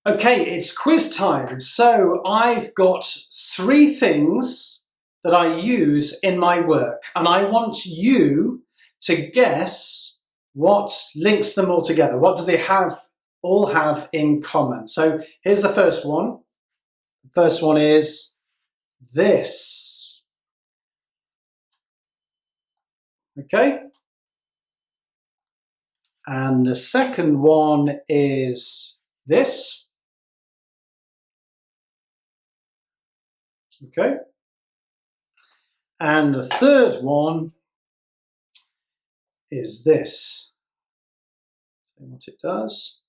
Okay, it's quiz time. So I've got 3 things that I use in my work, and I want you to guess what links them all together. What do they all have in common? So here's the first one. The first one is this. Okay. And the second one is this. Okay. And the third one is this. See what it does.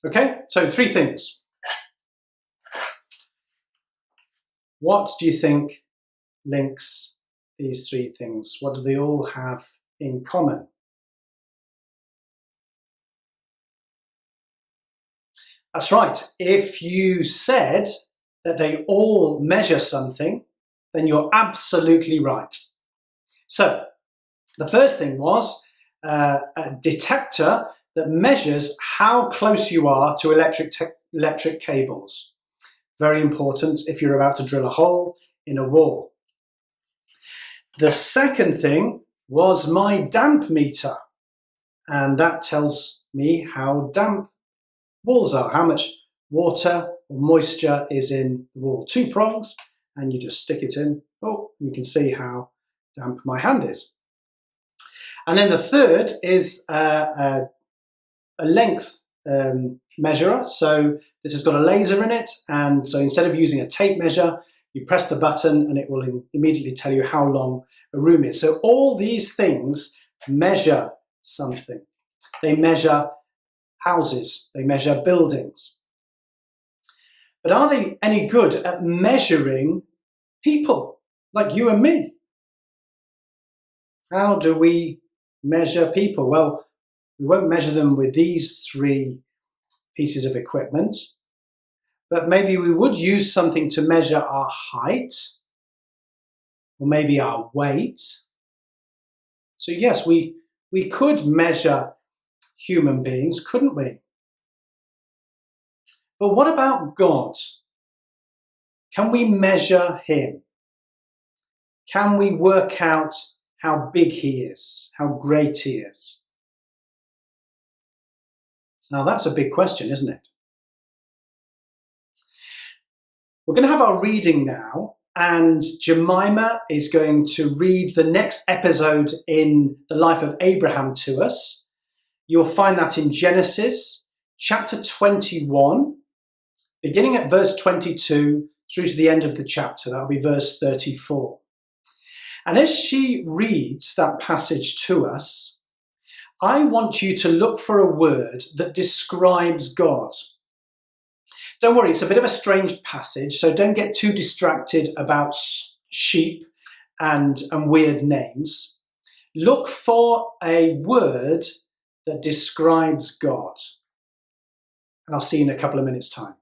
Okay, so 3 things. What do you think links these 3 things? What do they all have in common? That's right. If you said that they all measure something, then you're absolutely right. So the first thing was a detector that measures how close you are to electric cables. Very important if you're about to drill a hole in a wall. The second thing was my damp meter, and that tells me how damp walls are, how much water or moisture is in the wall. 2 prongs, and you just stick it in. Oh, you can see how damp my hand is. And then the third is a length measurer. So this has got a laser in it, and so instead of using a tape measure, you press the button and it will immediately tell you how long a room is. So all these things measure something. They measure houses, they measure buildings. But are they any good at measuring people like you and me? How do we measure people? Well, we won't measure them with these 3 pieces of equipment, but maybe we would use something to measure our height, or maybe our weight. So yes, we could measure human beings, couldn't we? But what about God? Can we measure him? Can we work out how big he is, how great he is? Now that's a big question, isn't it? We're going to have our reading now, and Jemima is going to read the next episode in the life of Abraham to us. You'll find that in Genesis chapter 21, beginning at verse 22 through to the end of the chapter. That'll be verse 34. And as she reads that passage to us, I want you to look for a word that describes God. Don't worry, it's a bit of a strange passage, so don't get too distracted about sheep and weird names. Look for a word that describes God. And I'll see you in a couple of minutes' time.